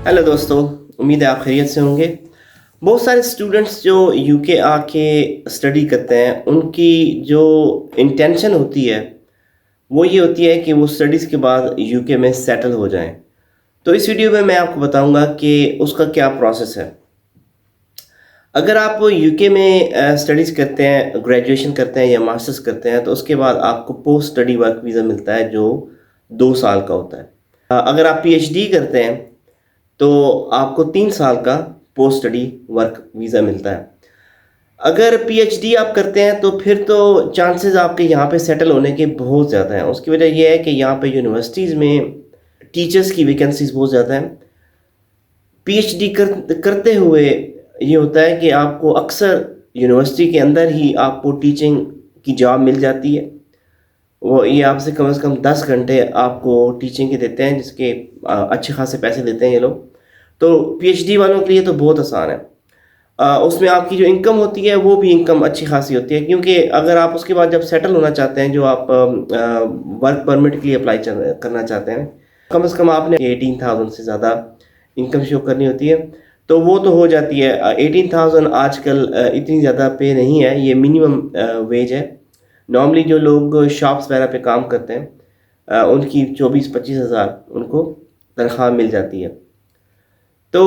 Hello दोस्तों। उम्मीद है आप खैरियत से होंगे। बहुत सारे स्टूडेंट्स जो यूके आके स्टडी करते हैं उनकी जो इंटेंशन होती है वो ये होती है कि वो स्टडीज़ के बाद यूके में सेटल हो जाएं। तो इस वीडियो में मैं आपको बताऊंगा कि उसका क्या प्रोसेस है। अगर आप यूके में स्टडीज़ करते हैं, ग्रेजुएशन करते हैं या मास्टर्स करते हैं, तो उसके बाद आपको पोस्ट स्टडी वर्क वीज़ा मिलता है जो 2 साल का होता है। अगर आप पीएचडी करते हैं तो आपको 3 साल का पोस्ट स्टडी वर्क वीज़ा मिलता है। अगर पीएचडी आप करते हैं तो फिर तो चांसेस आपके यहाँ पे सेटल होने के बहुत ज़्यादा हैं। उसकी वजह यह है कि यहाँ पे यूनिवर्सिटीज़ में टीचर्स की वैकेंसीज बहुत ज़्यादा हैं। पीएचडी करते हुए ये होता है कि आपको अक्सर यूनिवर्सिटी के अंदर ही आपको टीचिंग की जॉब मिल जाती है। वो ये आपसे कम से कम 10 घंटे आपको टीचिंग के देते हैं, जिसके अच्छे खासे पैसे देते हैं ये लोग। तो पीएचडी वालों के लिए तो बहुत आसान है। उसमें आपकी जो इनकम होती है वो भी इनकम अच्छी खासी होती है, क्योंकि अगर आप उसके बाद जब सेटल होना चाहते हैं, जो आप वर्क परमिट के लिए अप्लाई करना चाहते हैं, कम से कम आपने 18,000 से ज़्यादा इनकम शो करनी होती है। तो वो तो हो जाती है। 18,000 आजकल इतनी ज़्यादा पे नहीं है, ये मिनिमम वेज है। नॉर्मली जो लोग शॉप्स वगैरह पे काम करते हैं उनकी 24-25 हज़ार उनको तनख्वाह मिल जाती है। तो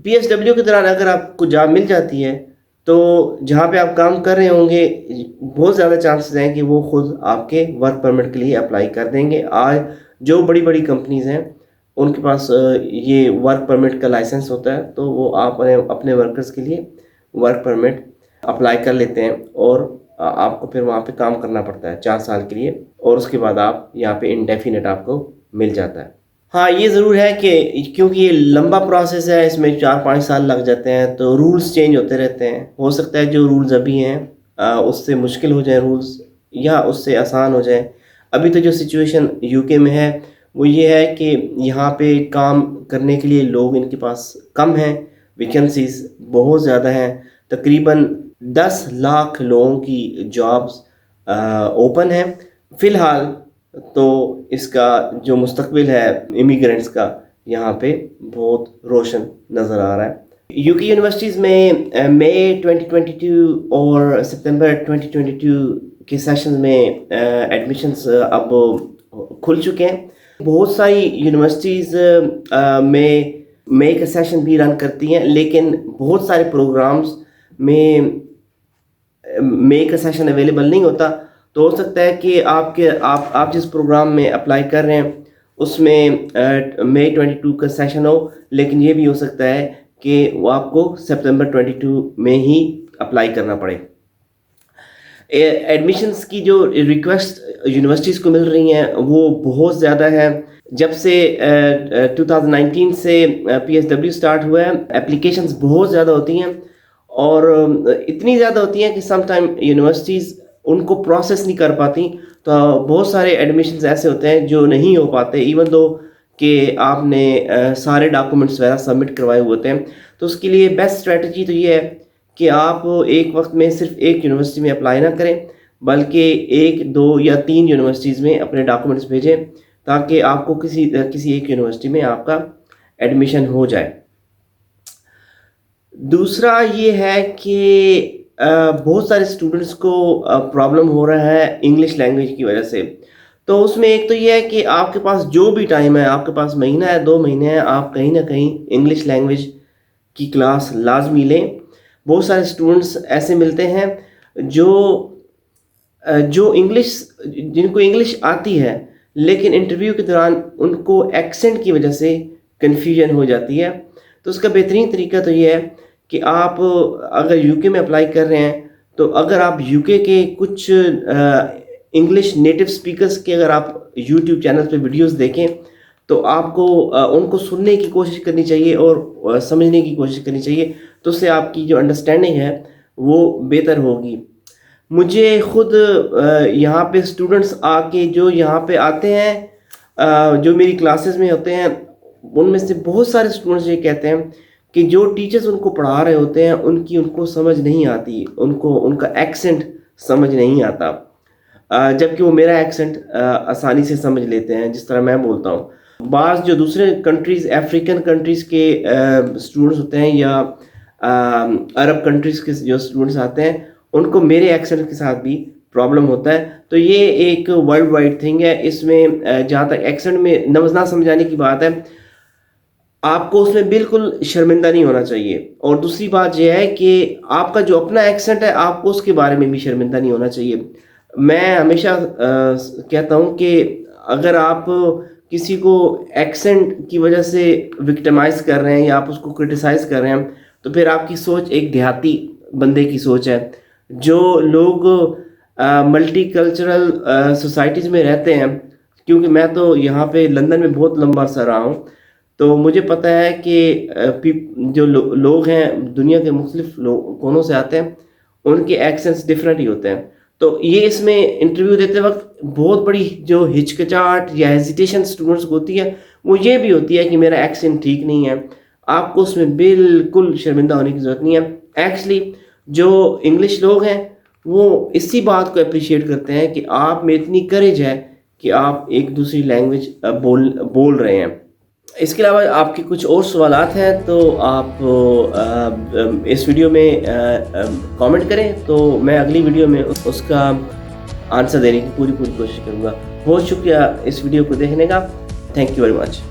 पीएसडब्ल्यू के दौरान अगर आपको जॉब मिल जाती है तो जहाँ पे आप काम कर रहे होंगे बहुत ज़्यादा चांसेस हैं कि वो खुद आपके वर्क परमिट के लिए अप्लाई कर देंगे। आज जो बड़ी बड़ी कंपनीज़ हैं उनके पास ये वर्क परमिट का लाइसेंस होता है, तो वो आप अपने वर्कर्स के लिए वर्क परमिट अप्लाई कर लेते हैं और आपको फिर वहाँ पे काम करना पड़ता है 4 साल के लिए, और उसके बाद आप यहाँ पे इंडेफिनिट आपको मिल जाता है। हाँ, ये ज़रूर है कि क्योंकि ये लंबा प्रोसेस है, इसमें 4-5 साल लग जाते हैं, तो रूल्स चेंज होते रहते हैं। हो सकता है जो रूल्स अभी हैं उससे मुश्किल हो जाए रूल्स, या उससे आसान हो जाए। अभी तो जो सिचुएशन यूके में है वो ये है कि यहाँ पे काम करने के लिए लोग इनके पास कम हैं, वैकेंसीज बहुत ज़्यादा हैं। तकरीबन 10 लाख लोगों की जॉब्स ओपन हैं फ़िलहाल। तो इसका जो मुस्तकबिल है इमिग्रेंट्स का यहाँ पे बहुत रोशन नज़र आ रहा है। यूके यूनिवर्सिटीज़ में मई 2022 और सितंबर 2022 के सेशन में एडमिशन्स अब खुल चुके हैं। बहुत सारी यूनिवर्सिटीज़ में मई का सेशन भी रन करती हैं, लेकिन बहुत सारे प्रोग्राम्स में मई का सेशन अवेलेबल नहीं होता। तो हो सकता है कि आप जिस प्रोग्राम में अप्लाई कर रहे हैं उसमें मई 22 का सेशन हो, लेकिन ये भी हो सकता है कि वो आपको सितंबर 22 में ही अप्लाई करना पड़े। एडमिशन्स की जो रिक्वेस्ट यूनिवर्सिटीज़ को मिल रही हैं वो बहुत ज़्यादा है। जब से 2019 से पीएसडब्ल्यू स्टार्ट हुआ है, एप्लीकेशंस बहुत ज़्यादा होती हैं, और इतनी ज़्यादा होती हैं कि सम टाइम यूनिवर्सिटीज़ उनको प्रोसेस नहीं कर पाती। तो बहुत सारे एडमिशन्स ऐसे होते हैं जो नहीं हो पाते, इवन दो कि आपने सारे डॉक्यूमेंट्स वगैरह सबमिट करवाए हुए होते हैं। तो उसके लिए बेस्ट स्ट्रेटजी तो ये है कि आप एक वक्त में सिर्फ एक यूनिवर्सिटी में अप्लाई ना करें, बल्कि 1, 2 या 3 यूनिवर्सिटीज़ में अपने डॉक्यूमेंट्स भेजें, ताकि आपको किसी एक यूनिवर्सिटी में आपका एडमिशन हो जाए। दूसरा ये है कि बहुत सारे स्टूडेंट्स को प्रॉब्लम हो रहा है इंग्लिश लैंग्वेज की वजह से। तो उसमें एक तो ये है कि आपके पास जो भी टाइम है, आपके पास महीना है, 2 महीने हैं, आप कहीं ना कहीं इंग्लिश लैंग्वेज की क्लास लाजमी लें। बहुत सारे स्टूडेंट्स ऐसे मिलते हैं जो जिनको इंग्लिश आती है, लेकिन इंटरव्यू के दौरान उनको एक्सेंट की वजह से कन्फ्यूजन हो जाती है। तो उसका बेहतरीन तरीका तो ये है कि आप अगर यूके में अप्लाई कर रहे हैं, तो अगर आप यूके के कुछ इंग्लिश नेटिव स्पीकर्स के अगर आप यूट्यूब चैनल पे वीडियोस देखें, तो आपको उनको सुनने की कोशिश करनी चाहिए और समझने की कोशिश करनी चाहिए। तो उससे आपकी जो अंडरस्टैंडिंग है वो बेहतर होगी। मुझे खुद यहाँ पे स्टूडेंट्स आके जो यहाँ पे आते हैं, जो मेरी क्लासेस में होते हैं, उनमें से बहुत सारे स्टूडेंट्स ये कहते हैं कि जो टीचर्स उनको पढ़ा रहे होते हैं उनको समझ नहीं आती, उनका एक्सेंट समझ नहीं आता, जबकि वो मेरा एक्सेंट आसानी से समझ लेते हैं जिस तरह मैं बोलता हूँ। بعض جو دوسرے کنٹریز افریقن کنٹریز کے اسٹوڈنٹس ہوتے ہیں یا عرب کنٹریز کے جو اسٹوڈنٹس آتے ہیں ان کو میرے ایکسنٹ کے ساتھ بھی پرابلم ہوتا ہے. تو یہ ایک ورلڈ وائڈ تھنگ ہے. اس میں جہاں تک ایکسنٹ میں نہ سمجھانے کی بات ہے, آپ کو اس میں بالکل شرمندہ نہیں ہونا چاہیے. اور دوسری بات یہ ہے کہ آپ کا جو اپنا ایکسنٹ ہے آپ کو اس کے بارے میں بھی شرمندہ نہیں ہونا چاہیے. میں ہمیشہ کہتا ہوں کہ اگر آپ کسی کو ایکسنٹ کی وجہ سے وکٹمائز کر رہے ہیں یا آپ اس کو کرٹیسائز کر رہے ہیں تو پھر آپ کی سوچ ایک دیہاتی بندے کی سوچ ہے. جو لوگ ملٹی کلچرل سوسائٹیز میں رہتے ہیں, کیونکہ میں تو یہاں پہ لندن میں بہت لمبا عرصہ رہا ہوں, تو مجھے پتہ ہے کہ جو لوگ ہیں دنیا کے مختلف کونوں سے آتے ہیں, ان کے ایکسنٹس ڈفرینٹ ہی ہوتے ہیں. تو یہ اس میں انٹرویو دیتے وقت بہت بڑی جو ہچکچاہٹ یا ہیزیٹیشن اسٹوڈنٹس کو ہوتی ہے وہ یہ بھی ہوتی ہے کہ میرا ایکسنٹ ٹھیک نہیں ہے. آپ کو اس میں بالکل شرمندہ ہونے کی ضرورت نہیں ہے. ایکچولی جو انگلش لوگ ہیں وہ اسی بات کو اپریشیٹ کرتے ہیں کہ آپ میں اتنی کریج ہے کہ آپ ایک دوسری لینگویج بول رہے ہیں. اس کے علاوہ آپ کے کچھ اور سوالات ہیں تو آپ اس ویڈیو میں کامنٹ کریں, تو میں اگلی ویڈیو میں اس کا آنسر دینے کی پوری کوشش کروں گا. بہت شکریہ اس ویڈیو کو دیکھنے کا. Thank you very much.